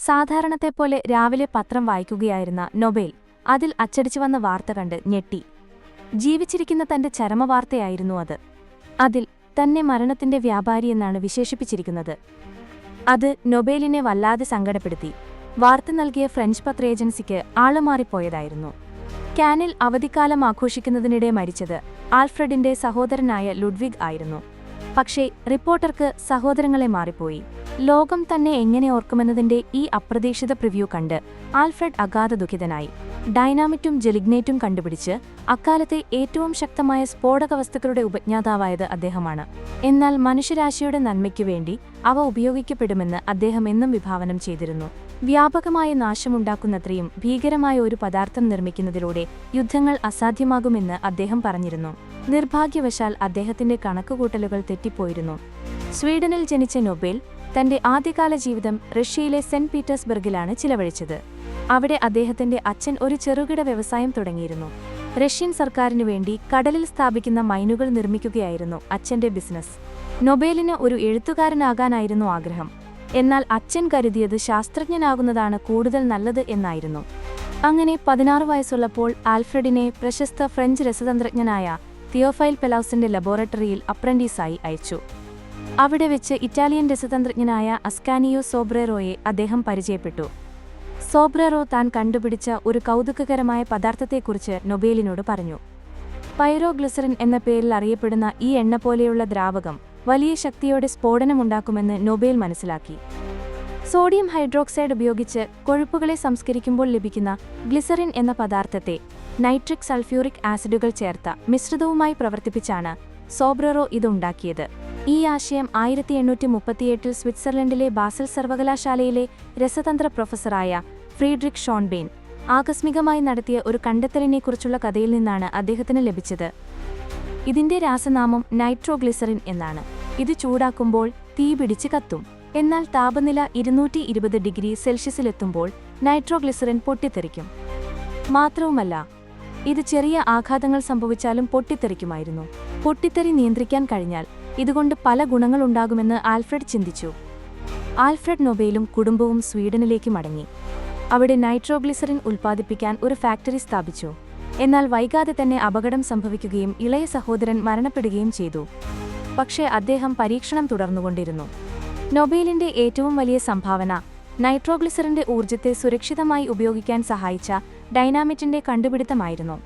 സാധാരണത്തെപ്പോലെ രാവിലെ പത്രം വായിക്കുകയായിരുന്ന നൊബേൽ അതിൽ അച്ചടിച്ചു വന്ന വാർത്ത കണ്ട് ഞെട്ടി. ജീവിച്ചിരിക്കുന്ന തന്റെ ചരമവാർത്തയായിരുന്നു അത്. അതിൽ തന്നെ മരണത്തിന്റെ വ്യാപാരിയെന്നാണ് വിശേഷിപ്പിച്ചിരിക്കുന്നത്. അത് നൊബേലിനെ വല്ലാതെ സങ്കടപ്പെടുത്തി. വാർത്ത നൽകിയ ഫ്രഞ്ച് പത്ര ഏജൻസിക്ക് ആളുമാറിപ്പോയതായിരുന്നു. കാനിൽ അവധിക്കാലം ആഘോഷിക്കുന്നതിനിടെ മരിച്ചത് ആൽഫ്രഡിന്റെ സഹോദരനായ ലുഡ്വിഗ് ആയിരുന്നു. പക്ഷേ റിപ്പോർട്ടർക്ക് സഹോദരങ്ങളെ മാറിപ്പോയി. ലോകം തന്നെ എങ്ങനെ ഓർക്കുമെന്നതിന്റെ ഈ അപ്രതീക്ഷിത പ്രിവ്യൂ കണ്ട് ആൽഫ്രഡ് അഗാധ ദുഃഖിതനായി. ഡൈനാമിറ്റും ജെലിഗ്നേറ്റും കണ്ടുപിടിച്ച് അക്കാലത്തെ ഏറ്റവും ശക്തമായ സ്ഫോടക വസ്തുക്കളുടെ ഉപജ്ഞാതാവായത് അദ്ദേഹമാണ്. എന്നാൽ മനുഷ്യരാശിയുടെ നന്മയ്ക്കു വേണ്ടി അവ ഉപയോഗിക്കപ്പെടുമെന്ന് അദ്ദേഹം എന്നും വിഭാവനം ചെയ്തിരുന്നു. വ്യാപകമായ നാശമുണ്ടാക്കുന്നത്രയും ഭീകരമായ ഒരു പദാർത്ഥം നിർമ്മിക്കുന്നതിലൂടെ യുദ്ധങ്ങൾ അസാധ്യമാകുമെന്ന് അദ്ദേഹം പറഞ്ഞിരുന്നു. നിർഭാഗ്യവശാൽ അദ്ദേഹത്തിന്റെ കണക്കുകൂട്ടലുകൾ തെറ്റിപ്പോയിരുന്നു. സ്വീഡനിൽ ജനിച്ച നൊബേൽ തന്റെ ആദ്യകാല ജീവിതം റഷ്യയിലെ സെന്റ് പീറ്റേഴ്സ്ബർഗിലാണ് ചിലവഴിച്ചത്. അവിടെ അദ്ദേഹത്തിന്റെ അച്ഛൻ ഒരു ചെറുകിട വ്യവസായം തുടങ്ങിയിരുന്നു. റഷ്യൻ സർക്കാരിനു വേണ്ടി കടലിൽ സ്ഥാപിക്കുന്ന മൈനുകൾ നിർമ്മിക്കുകയായിരുന്നു അച്ഛന്റെ ബിസിനസ്. നൊബേലിന് ഒരു എഴുത്തുകാരനാകാനായിരുന്നു ആഗ്രഹം. എന്നാൽ അച്ഛൻ കരുതിയത് ശാസ്ത്രജ്ഞനാകുന്നതാണ് കൂടുതൽ നല്ലത് എന്നായിരുന്നു. അങ്ങനെ 16 വയസ്സുള്ളപ്പോൾ ആൽഫ്രഡിനെ പ്രശസ്ത ഫ്രഞ്ച് രസതന്ത്രജ്ഞനായ തിയോഫൈൽ പെലൗസിന്റെ ലബോറട്ടറിയിൽ അപ്രന്റീസായി അയച്ചു. അവിടെ വെച്ച് ഇറ്റാലിയൻ രസതന്ത്രജ്ഞനായ അസ്കാനിയോ സോബ്രേറോയെ അദ്ദേഹം പരിചയപ്പെട്ടു. സോബ്രേറോ താൻ കണ്ടുപിടിച്ച ഒരു കൗതുകകരമായ പദാർത്ഥത്തെക്കുറിച്ച് നൊബേലിനോട് പറഞ്ഞു. പൈറോഗ്ലിസറിൻ എന്ന പേരിൽ അറിയപ്പെടുന്ന ഈ എണ്ണ പോലെയുള്ള ദ്രാവകം വലിയ ശക്തിയോടെ സ്ഫോടനമുണ്ടാക്കുമെന്ന് നൊബേൽ മനസ്സിലാക്കി. സോഡിയം ഹൈഡ്രോക്സൈഡ് ഉപയോഗിച്ച് കൊഴുപ്പുകളെ സംസ്കരിക്കുമ്പോൾ ലഭിക്കുന്ന ഗ്ലിസറിൻ എന്ന പദാർത്ഥത്തെ നൈട്രിക് സൾഫ്യൂറിക് ആസിഡുകൾ ചേർത്ത മിശ്രിതവുമായി പ്രവർത്തിപ്പിച്ചാണ് സോബ്രേറോ ഇതുണ്ടാക്കിയത്. ഈ ആശയം 1838 സ്വിറ്റ്സർലൻഡിലെ ബാസൽ സർവകലാശാലയിലെ രസതന്ത്ര പ്രൊഫസറായ ഫ്രീഡ്രിക് ഷോൺബെയ്ൻ ആകസ്മികമായി നടത്തിയ ഒരു കണ്ടെത്തലിനെക്കുറിച്ചുള്ള കഥയിൽ നിന്നാണ് അദ്ദേഹത്തിന് ലഭിച്ചത്. ഇതിന്റെ രാസനാമം നൈട്രോഗ്ലിസറിൻ എന്നാണ്. ഇത് ചൂടാക്കുമ്പോൾ തീപിടിച്ച് കത്തും. എന്നാൽ താപനില 220 ഡിഗ്രി സെൽഷ്യസിലെത്തുമ്പോൾ നൈട്രോഗ്ലിസറിൻ പൊട്ടിത്തെറിക്കും. മാത്രവുമല്ല, ഇത് ചെറിയ ആഘാതങ്ങൾ സംഭവിച്ചാലും പൊട്ടിത്തെറിക്കുമായിരുന്നു. പൊട്ടിത്തെറി നിയന്ത്രിക്കാൻ കഴിഞ്ഞാൽ ഇതുകൊണ്ട് പല ഗുണങ്ങളുണ്ടാകുമെന്ന് ആൽഫ്രഡ് ചിന്തിച്ചു. ആൽഫ്രഡ് നൊബേലും കുടുംബവും സ്വീഡനിലേക്ക് മടങ്ങി. അവിടെ നൈട്രോഗ്ലിസറിൻ ഉൽപ്പാദിപ്പിക്കാൻ ഒരു ഫാക്ടറി സ്ഥാപിച്ചു. എന്നാൽ വൈകാതെ തന്നെ അപകടം സംഭവിക്കുകയും ഇളയ സഹോദരൻ മരണപ്പെടുകയും ചെയ്തു. പക്ഷേ അദ്ദേഹം പരീക്ഷണം തുടർന്നുകൊണ്ടിരുന്നു. നൊബേലിന്റെ ഏറ്റവും വലിയ സംഭാവന നൈട്രോഗ്ലിസറിന്റെ ഊർജ്ജത്തെ സുരക്ഷിതമായി ഉപയോഗിക്കാൻ സഹായിച്ച ഡൈനാമിറ്റിന്റെ കണ്ടുപിടുത്തമായിരുന്നു.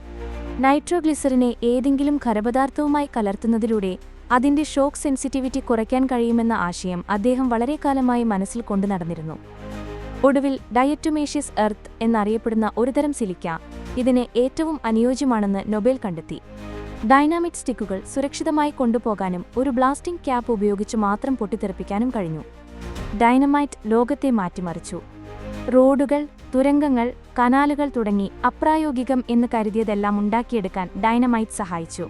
നൈട്രോഗ്ലിസറിനെ ഏതെങ്കിലും ഖരപദാർത്ഥവുമായി കലർത്തുന്നതിലൂടെ അതിന്റെ ഷോക്ക് സെൻസിറ്റിവിറ്റി കുറയ്ക്കാൻ കഴിയുമെന്ന ആശയം അദ്ദേഹം വളരെക്കാലമായി മനസ്സിൽ കൊണ്ടു നടന്നിരുന്നു. ഒടുവിൽ ഡയറ്റുമേഷ്യസ് എർത്ത് എന്നറിയപ്പെടുന്ന ഒരുതരം സിലിക്ക ഇതിന് ഏറ്റവും അനുയോജ്യമാണെന്ന് നൊബേൽ കണ്ടെത്തി. ഡൈനാമിറ്റ് സ്റ്റിക്കുകൾ സുരക്ഷിതമായി കൊണ്ടുപോകാനും ഒരു ബ്ലാസ്റ്റിംഗ് ക്യാപ്പ് ഉപയോഗിച്ച് മാത്രം പൊട്ടിത്തെറിപ്പിക്കാനും കഴിഞ്ഞു. ഡൈനമൈറ്റ് ലോകത്തെ മാറ്റിമറിച്ചു. റോഡുകൾ, തുരങ്കങ്ങൾ, കനാലുകൾ തുടങ്ങി അപ്രായോഗികം എന്ന് കരുതിയതെല്ലാം ഉണ്ടാക്കിയെടുക്കാൻ ഡൈനമൈറ്റ് സഹായിച്ചു.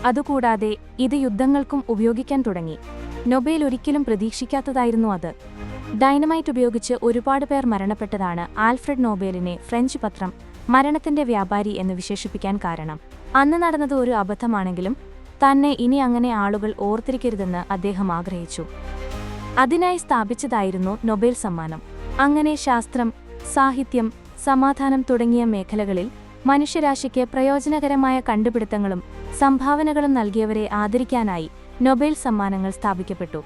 അതുകൂടാതെ ഇത് യുദ്ധങ്ങൾക്കും ഉപയോഗിക്കാൻ തുടങ്ങി. നൊബേൽ ഒരിക്കലും പ്രതീക്ഷിക്കാത്തതായിരുന്നു അത്. ഡൈനമൈറ്റ് ഉപയോഗിച്ച് ഒരുപാട് പേർ മരണപ്പെട്ടതാണ് ആൽഫ്രഡ് നൊബേലിനെ ഫ്രഞ്ച് പത്രം മരണത്തിന്റെ വ്യാപാരി എന്ന് വിശേഷിപ്പിക്കാൻ കാരണം. അന്ന് നടന്നത് ഒരു അബദ്ധമാണെങ്കിലും തന്നെ ഇനി അങ്ങനെ ആളുകൾ ഓർത്തിരിക്കരുതെന്ന് അദ്ദേഹം ആഗ്രഹിച്ചു. അതിനായി സ്ഥാപിച്ചതായിരുന്നു നൊബേൽ സമ്മാനം. അങ്ങനെ ശാസ്ത്രം, സാഹിത്യം, സമാധാനം തുടങ്ങിയ മേഖലകളിൽ മനുഷ്യരാശിക്ക് പ്രയോജനകരമായ കണ്ടുപിടുത്തങ്ങളും സംഭാവനകളും നൽകിയവരെ ആദരിക്കാനായി നൊബേൽ സമ്മാനങ്ങൾ സ്ഥാപിക്കപ്പെട്ടു.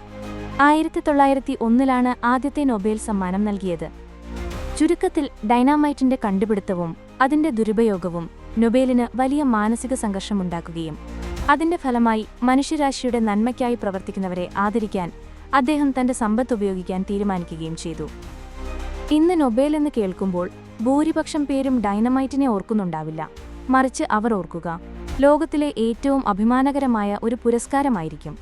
1901 ആദ്യത്തെ നൊബേൽ സമ്മാനം നൽകിയത്. ചുരുക്കത്തിൽ ഡൈനാമൈറ്റിന്റെ കണ്ടുപിടുത്തവും അതിന്റെ ദുരുപയോഗവും നൊബേലിന് വലിയ മാനസിക സംഘർഷമുണ്ടാക്കുകയും അതിന്റെ ഫലമായി മനുഷ്യരാശിയുടെ നന്മയ്ക്കായി പ്രവർത്തിക്കുന്നവരെ ആദരിക്കാൻ അദ്ദേഹം തന്റെ സമ്പത്ത് ഉപയോഗിക്കാൻ തീരുമാനിക്കുകയും ചെയ്തു. ഇന്ന് നൊബേൽ എന്ന് കേൾക്കുമ്പോൾ ഭൂരിപക്ഷം പേരും ഡൈനമൈറ്റിനെ ഓർക്കുന്നുണ്ടാവില്ല. മറിച്ച് അവർ ഓർക്കുക ലോകത്തിലെ ഏറ്റവും അഭിമാനകരമായ ഒരു പുരസ്കാരമായിരിക്കും.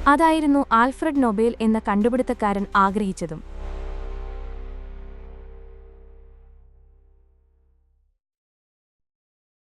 അതായിരുന്നു ആൽഫ്രഡ് നൊബേൽ എന്ന കണ്ടുപിടുത്തക്കാരൻ ആഗ്രഹിച്ചതും.